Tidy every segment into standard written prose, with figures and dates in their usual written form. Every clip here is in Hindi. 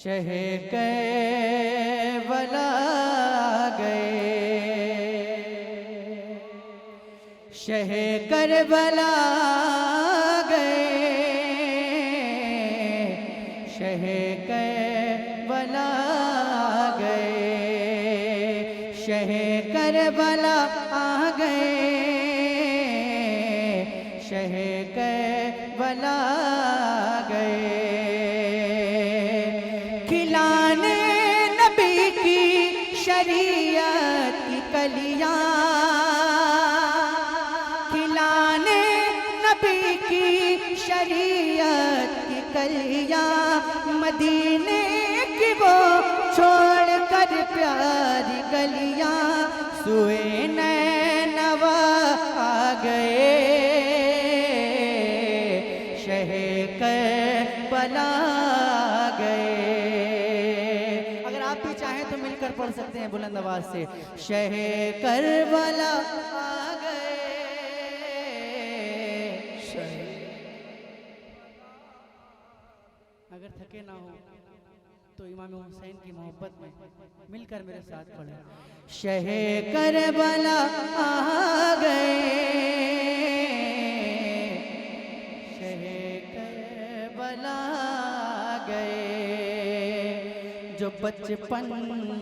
शह करबला गए, शह करबला गए, शह करबला गए, शह करबला आ गए, शह करबला गए। खिलाने नबी की शरीयत की कलियां, खिलाने नबी की शरीयत की कलियां, मदीने की वो छोड़ कर प्यारी गलियां, सुए नैनवा आ गए, शह करबला गए। अगर आप भी चाहें तो मिलकर पढ़ सकते हैं बुलंद आवाज से, शह करबला आ गए। अगर थके ना हो तो इमाम हुसैन की मोहब्बत में मिलकर मेरे साथ पढ़े, शह करबला आ गए, शह करबला गए। जो बचपन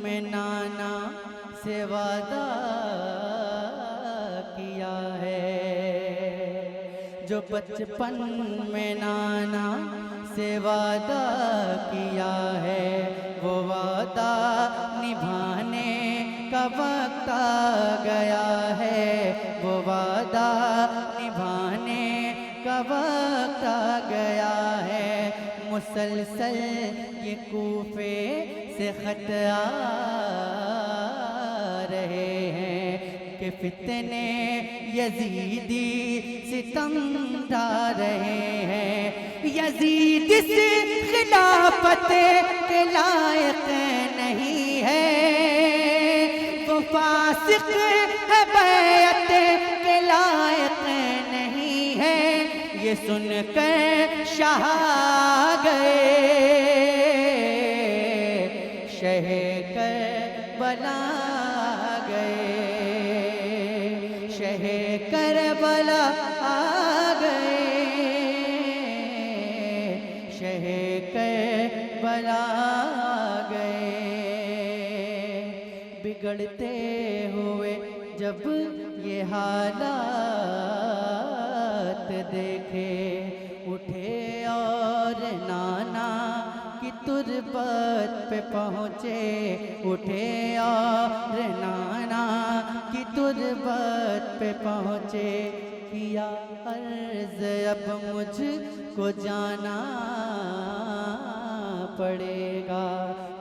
में नाना से वादा किया है, जो बचपन में नाना से वादा किया है, वो वादा निभाने का वक्त आ गया है, वो वादा निभाने का वक्त आ गया है। मुसलसल ये कूफे से खत आ रहे हैं कि फितने यजीदी सितम ढा रहे हैं, यजीद इस खिलाफत के लायक नहीं है, वो फासिक है बैत के लायक नहीं है। ये सुनकर शाह गए, शह करबला गए, शह करबला आ गए, शह करबला गए। बिगड़ते हुए जब ये हालात देखे, उठे और नाना की तुरबत पे पहुँचे, उठे और नाना की तुरबत पे पहुँचे। किया अर्ज अब मुझको जाना पड़ेगा,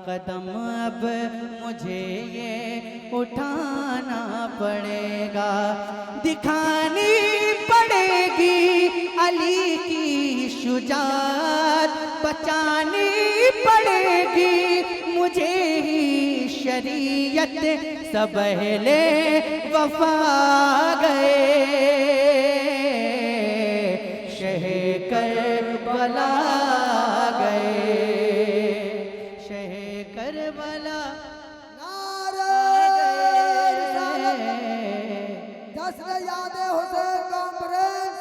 कदम अब मुझे ये उठाना पड़ेगा, दिखानी पड़ेगी अली की शुजात, बचानी पड़ेगी मुझे ही शरीयत। सब अहले वफा गए, शह करबला गए, शह करबला। जश्न याद-ए हुसैन कॉन्फ्रेंस,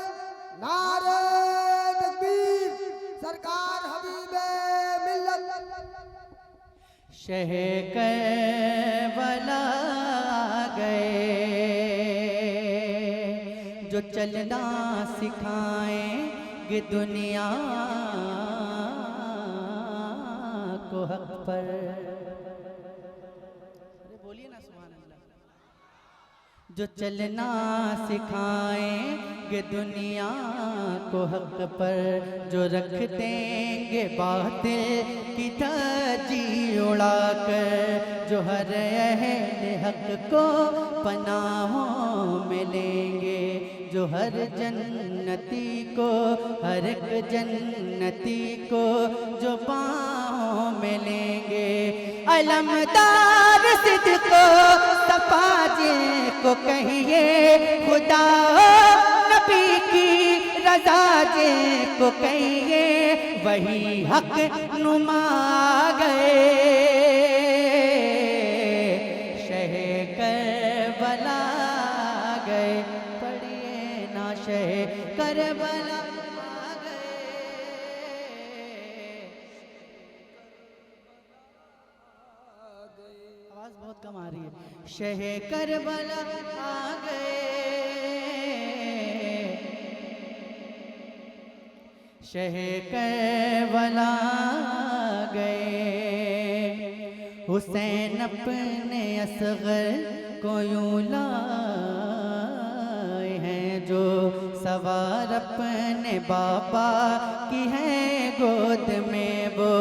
नारे तकबीर, सरकार हबीबे मिल्लत। शह करबला गए, जो चलना सिखाएंगे दुनिया को हक पर। बोलिए ना सुभान अल्लाह। जो चलना सिखाएंगे दुनिया को हक पर, जो रख देंगे बातिल की धज्जी उड़ाकर, जो हर अहल हक को पनाहों में लेंगे, जो हर जन्नती को, हर एक जन्नती को जो बाहों में लेंगे। अलमदार सिद्को सफाजिल को कहिए, खुदा नबी की सजा जिनको कहिए वही हक नुमा गए। शह करबला गए, पढ़िए ना शह करबला आ गए। आवाज बहुत कम आ रही है। शह करबला आ गए, शह करबला गए। हुसैन अपने असगर को यूं लाए हैं जो सवार अपने बाबा की है गोद में, वो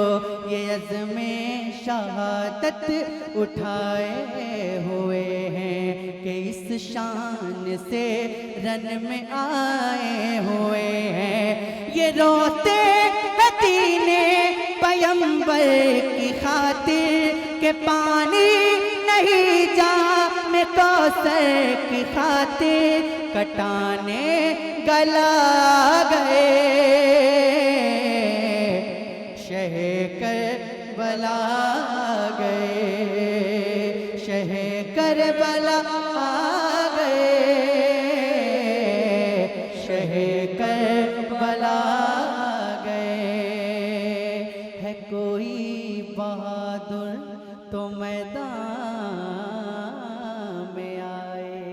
ये अज़्मे शहादत उठाए हुए हैं कि इस शान से रन में आए हुए हैं। ये रोते हैं दीने पैगंबर की खातिर के पानी नहीं जाम कौसर की खातिर कटाने गला गए। शह करबला गए, शह करबला आ गए, शह करबला गए। है कोई बहादुर तो मैदान में आए,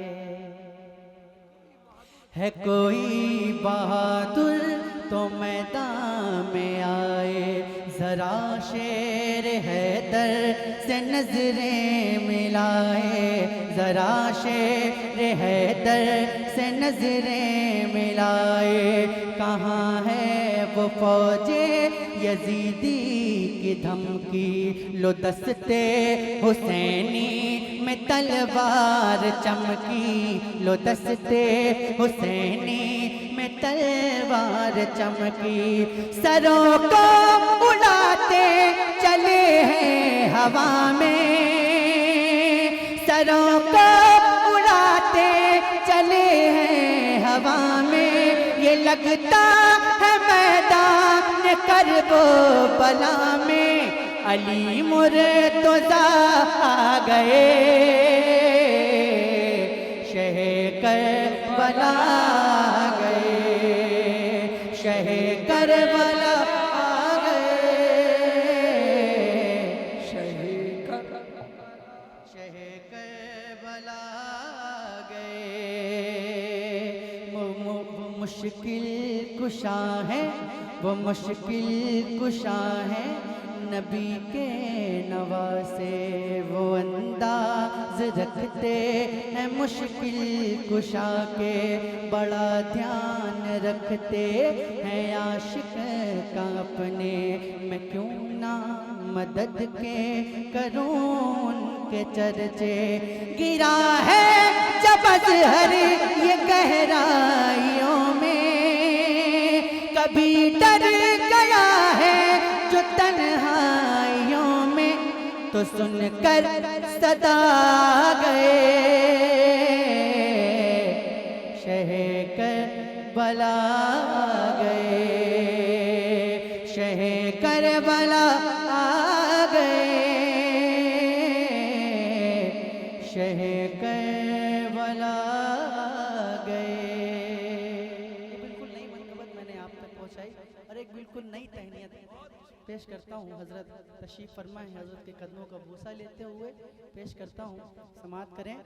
है कोई बहादुर तो मैदान में आए। जरा शेर हैदर से नजरें मिलाए, जरा शेर हैदर से नजरें मिलाए। कहाँ है वो फौजे यजीदी की धमकी, लो दस्ते हुसैनी में तलवार चमकी, लो दस्ते हुसैनी में तलवार चमकी। सरों को उड़ाते चले हैं हवा में, सरों को उड़ाते चले हैं हवा में। ये लगता है मैदान करबला में अली मुर्तज़ा आ गए। शह करबला गए, शह करबला आ गए, शह करबला गए। मुश्किल कुशा है, वो मुश्किल कुशा है नबी के नवासे, वो अंदाज रखते हैं मुश्किल कुशा के, बड़ा ध्यान रखते हैं आशिक का अपने। मैं क्यों ना मदद के करूं उनके चर्चे, गिरा है जब अज़हर ये गहराइयों में, कभी डर गया है जो तन्हाइयों में, तो सुनकर सदा गए। शह करबला गए, शह करबला आ गए, शह करबला गए। बिल्कुल नई मनकबत मैंने आप तक पहुंचाई और एक बिल्कुल नई तहनीयत पेश करता हूँ। हजरत तशरीफ फरमाए, हजरत के कदमों का बूसा लेते हुए पेश करता हूँ, समाअत करें।